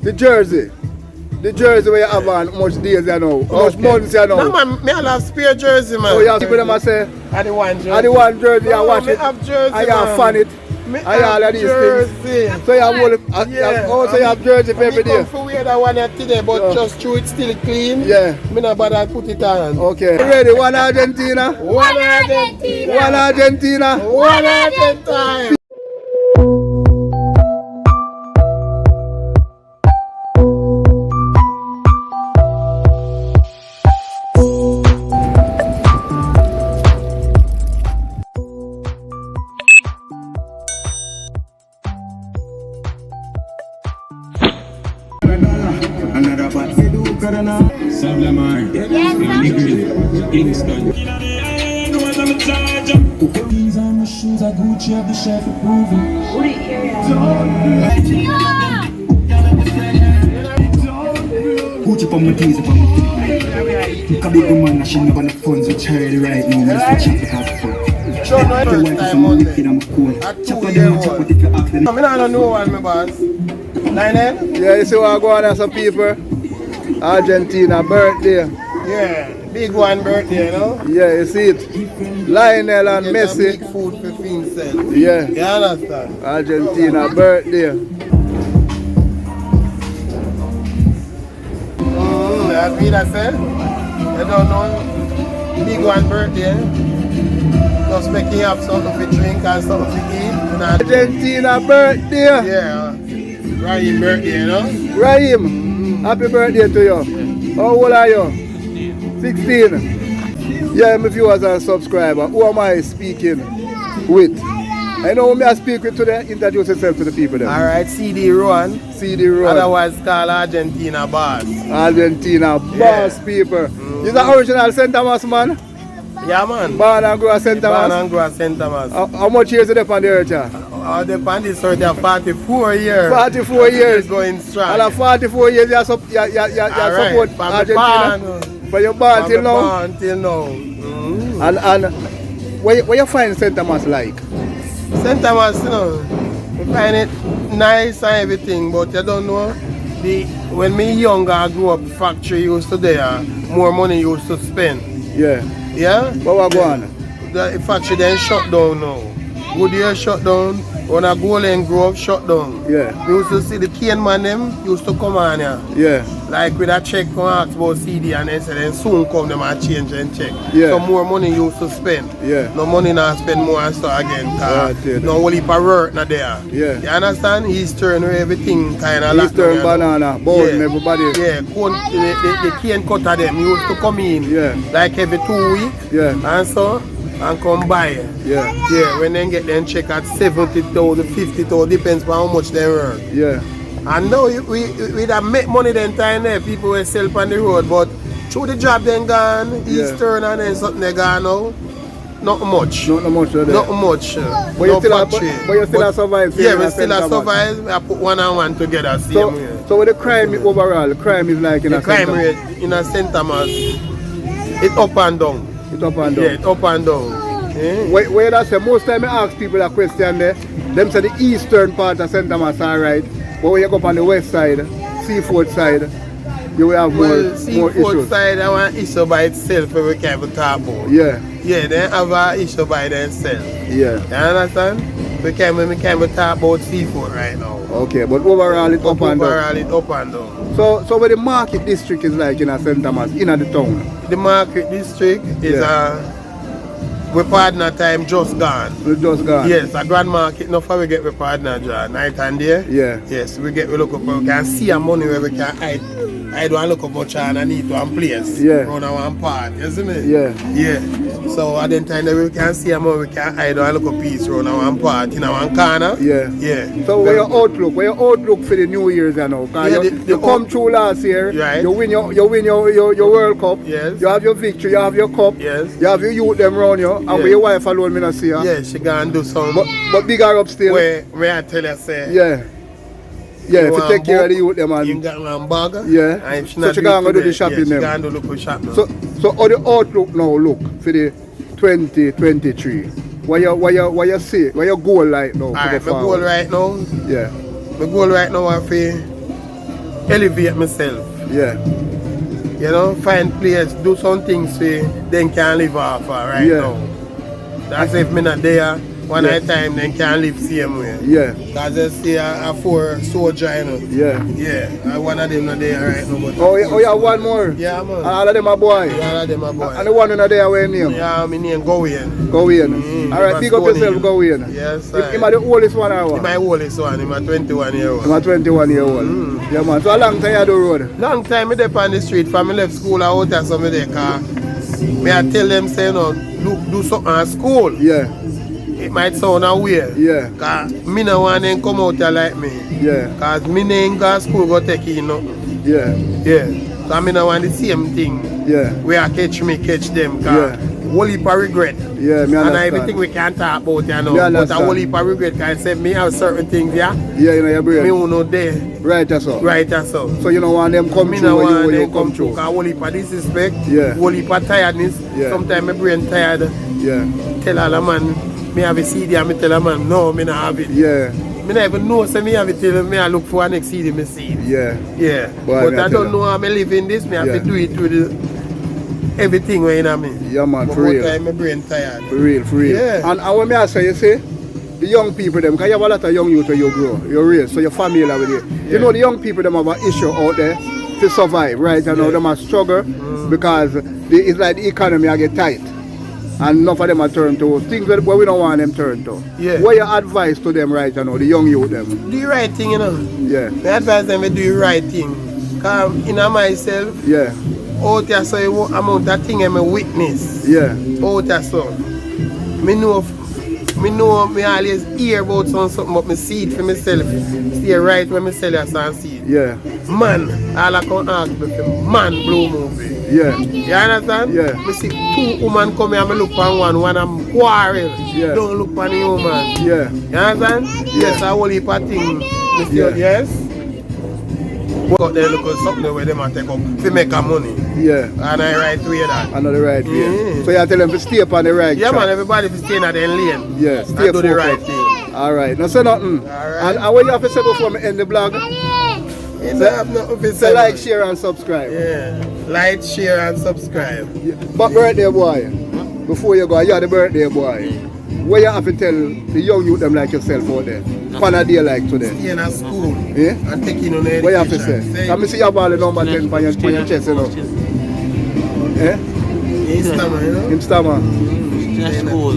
The jersey. The jersey where you have on, how much days you know? How much months you know? No man, me have spare jersey man. Oh, you have to put them and say? I the one jersey. I the one jersey, I watch it. Have jersey, I have fan it. I all of these things. So you have also you have jersey for every day. I come wear that one today, but just through it still clean. Yeah. Me not bother put it on. Okay. You ready? One Argentina? One Argentina. One Argentina. One Argentina. These are my shoes, I Gucci, have the chef approving. Gucci for my teeth, for my feet. You can be good man, I should never have funds with Charlie right now. Let's chat because fun. Sure, no, first time Monday. At 2 years old. I don't know one, my boss. Lionel? Yeah, you see what I go on, some people. Argentina birthday. Yeah, big one birthday, you know? Yeah, you see it. Lionel and Messi. Big food for himself. Yeah. You understand? Argentina birthday. That's me that said. You don't know. Big one birthday. Just make you have something to drink and something to eat. Argentina birthday. Yeah. Rahim birthday, you know? Rahim, happy birthday to you. How old are you? 16. Yeah, my viewers and subscribers, who am I speaking with? I know who I speak with today. Introduce yourself to the people then. Alright, CD Rowan. CD Rowan. Otherwise called Argentina Boss. Argentina Boss people. You're the original St. Thomas man? Yeah man. Born and grew at St. Thomas? Born and grew at St. Thomas. How much years are you on the earth? The band is already 44 years. 44 years. Going strong. And at 44 years you support Argentina? From your born till now? Born till now. And where you find St. Thomas like? St. Thomas, you know, I find it nice and everything, but you don't know, when me younger I grew up, factory used to there, more money used to spend. Yeah. Yeah? What was going on? The factory then shut down now. Goodyear shut down, when I Golden Grove shut down. Yeah. We used to see the cane man them used to come on here. Yeah. Like with a check come ask about CD and they said then soon come them and change and check. Yeah. So more money used to spend. Yeah. No money now spend more and so again. No whole heap of work not there. Yeah. You understand? Eastern everything kind of Eastern banana, bone, everybody. Yeah, the cane cutter them used to come in. Yeah. Like every 2 weeks. Yeah. And so and come buy. Yeah. Yeah, when they get them check at 70,000, 50,000, depends on how much they earn. Yeah. And now we have make money then time there, people will sell on the road, but through the job then gone, Eastern and then something they gone now, not much. Not much. Not much. But you still survive. Yeah, we still survive. I put one and one together. So with the crime overall, the crime is like in the a crime rate in a St. Thomas, it's up and down. It's up and down. Yeah, it's up and down. Yeah. Where that's the most time I ask people that question there, them say the eastern part of St. Thomas are right, but when you go up on the west side, seafood side, you will have more issues. Seafood side, I want issue by itself where we can't even talk about. Yeah. Yeah, they have an issue by themselves. Yeah. You understand? We can't even talk about seafood right now. Okay, but overall it's up and down. Overall it's up and down. So where the market district is like in a St. Thomas, in the town? The market district is we partner time just gone. It's just gone? Yes, a grand market, enough for we get we partner night and day. Yeah. Yes, we look up, we can see a money where we can hide. I don't look up China and need one place. Yeah. Run one part, you see me? Yeah. Yeah. So at the time that we can see a money, we can hide and look up piece, run one part in one corner. Yeah. Yeah. So where your outlook for the New Year's you know? Because you come through last year, right. you win your World Cup, yes. You have your victory, you have your cup, yes. You have your youth them around you, and with your wife alone, me not see her. Yeah, she gonna do some. But bigger up still. Where I tell you, say. Yeah. Yeah, if you take care of the youth them and you got one bag. Yeah. And so she gonna do the shopping them. She gonna do local shopping. So how the outlook now look for the 2023? What you see? What your goal like now? Alright, my goal right now. Yeah. My goal right now is elevate myself. Yeah. You know, find place, do some things so then can live off right now. That's if me not there, one night time then can live same way. Yeah. Cause I see a 4 soldier, you know. Yeah. Yeah. One of them not there right now. But Oh, you have one more? Yeah, man. And all of them are boy? Yeah, all of them are boy. And the one in there, where name? Yeah, my name Gowen. Gowen. Alright, big up yourself, Gowen. Yes, sir. Him are the oldest one or what? My oldest one, I'm a 21-year-old. I'm a 21-year-old. Yeah, man. So a long time you do road? Long time I dey on the street. From I left school, I out there some there car. Me I tell them say no, look, do something at school. Yeah. It might sound weird. Yeah. Cause me no want them come out there like me. Yeah. Cause me ain't go to school go take in nothing. Yeah. Yeah. Cause me no want the same thing. Yeah. Where I catch them. Cause Yeah. whole heap of regret. Yeah, me understand. And everything we can talk about, you know. Me But a understand. whole heap of regret. Cause I said me have certain things, yeah. Yeah, you know your brain. Me who know there. Right, that's all. Right, that's all. So you don't want them come Me through no when want you them come through. Cause whole heap of disrespect. Yeah. Whole heap of tiredness. Yeah. Sometimes my brain tired. Yeah. Tell all the man, me have a CD and me tell a man, no, me not have it. Yeah. Me not even know, so me have it till me I look for a next CD, me see it. Yeah. Yeah. Boy, But I don't know how me live in this, me have Yeah. to do it with everything where you know me. Yeah, man, But for more real. time my brain tired. For real, for real. Yeah. And when me I say, you see, the young people them, because you have a lot of young youth when you grow, you're raised, so you're familiar with it. You know the young people them have an issue out there to survive, right? You know, them are struggle because it's like the economy I get tight. And enough of them are turned to things that we don't want them turned to. Yeah. What your advice to them, right, you know, the young youth them? Do the right thing, you know. Yeah. Me advise them to do the right thing. Cause in myself, Yeah. out there so you amount of thing I'm a witness. Yeah. Out there so. Me know me always hear about something but me see it for myself. Stay right when me sell it and see it. Yeah. Man, all I can ask me for man blue movie. Yeah. You understand? Yeah. Me see 2 women come here and me look on one I'm quarrel. Yeah. Don't look on the woman. Yeah. You understand? Yes, I will heap of thing. Me see Yeah. yes. Go out there look at something where they might take up to make a money. Yeah. And I right way that. I know the right way. Mm. So you tell them to stay up on the right Yeah track. man, everybody is staying at their lane. Yeah, And stay do the focused. right thing. Alright, now say nothing. Alright. And what you have to say before me end the blog? You don't have nothing to Say say. like, share and subscribe. Yeah. Like, share and subscribe. Yeah. But birthday boy, before you go, you're the birthday boy. What you have to tell the young youth them like yourself out there? On a day like today. Staying at school. Yeah? And taking on education. What you have to say? Let me see your ball number 10 on your chest, you know. Eh? Instagram, you know? In stammer. Just cool.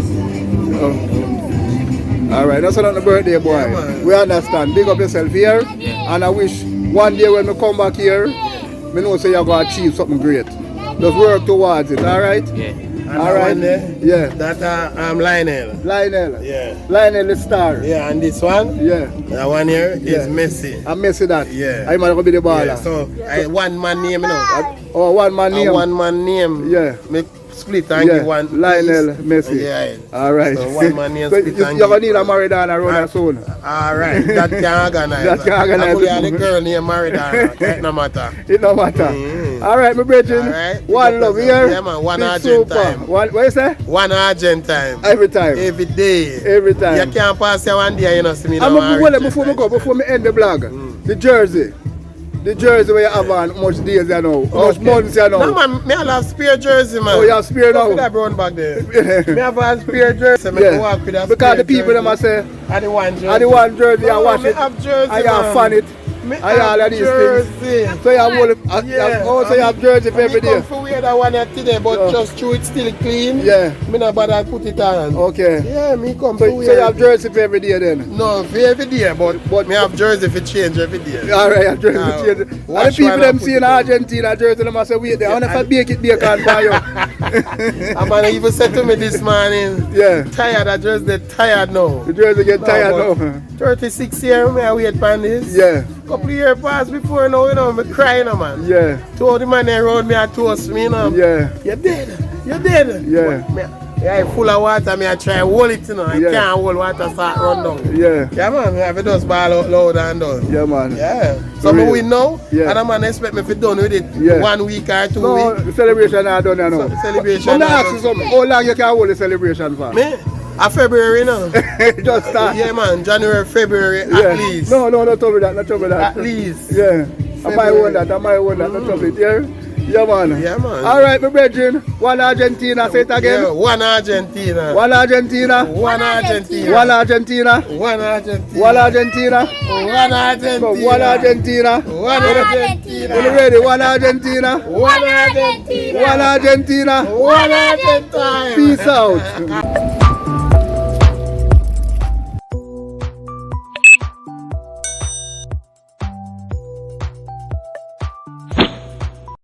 Alright, that's another birthday boy. Yeah, man. We understand. Big up yourself here. And I wish one day when we come back here, me know say you're going to achieve something great. Just work towards it, alright? Yeah. And Alright. that one there, Yeah. that Lionel. Lionel. Yeah. Lionel the star. Yeah, and this one, Yeah. that one here Yeah. is Messi. I'm messing that. Yeah. I'm going to be the baller. Yeah, so I one man name, you know. Oh, one man name. One man name. Yeah. Make split and Yeah. give one. Lionel piece. Messi. Yeah. Alright. So one man name So split you're and going to give need a one. Maradona runner soon. Alright, that can organize. That can organize. I'm going to the girl named Maradona. That no matter. It no matter. Alright, my brethren. Alright. One love here. Yeah, man. One Bigsuper. Argentine. What you say? One Argentine. Every time. Every day. Every time. You can't pass here one day, you know, see me now. Before me end the blog, the jersey. The jersey where you have on, how much days you know, how much months you know. No man, me have spare jersey man. Oh, you have spare now? Look at that brown back there. Me have a spare jersey, me Yeah. walk with a Because spare the people them jersey. say, I the one jersey. I the one jersey, I No, wash me it, have jersey, I man. fan it, Me I all of have these jersey. things. So you have all, so you have jersey for every I day. come for wear that one here today, but Oh. just through it still clean. Yeah. Me not bother put it on. Okay. Yeah, me come So for you wear. have jersey for every day then? No, for every day, but me have jersey for change every day. Alright, you have jersey Now, for change. And the wash people one them and see put in it on. Argentina jersey, them say, wait there, I wonder if I bake it and buy you. I'm gonna even said to me this morning, Yeah. tired, I just get tired now. The jersey get tired No, now. but 36 years, me I wait for this. Yeah, Couple of years passed before now, you know, me crying, man. yeah, Told the man around me, I toast me, you know. yeah, You're dead, you're dead. Yeah. But me, yeah, full of water, me I try hold it, you know. I Yeah. can't hold water, start run down. yeah, Yeah, man, me have to just ball out loud and done. yeah, man. Yeah. So Real. me win now, Yeah. and a man expect me to be done with it Yeah. 1 week or 2 No, weeks. the celebration not done you know. So, celebration I'm not not asking done. something. How long you can hold the celebration for? Me? A February now. Just start. Yeah man, January, February Yeah. at least. No, not tell me that, not tell me that. At least. Yeah. I own that, I might own that. Not of it, yeah? Yeah, man. Yeah, man. All right, my brethren. One Argentina. Say it again. Yeah, one Argentina. One Argentina. One Argentina. One Argentina. One Argentina. One Argentina. One Argentina. One Argentina. One Argentina. Are you ready? One Argentina. One Argentina. One Argentina. One Argentina. Peace out.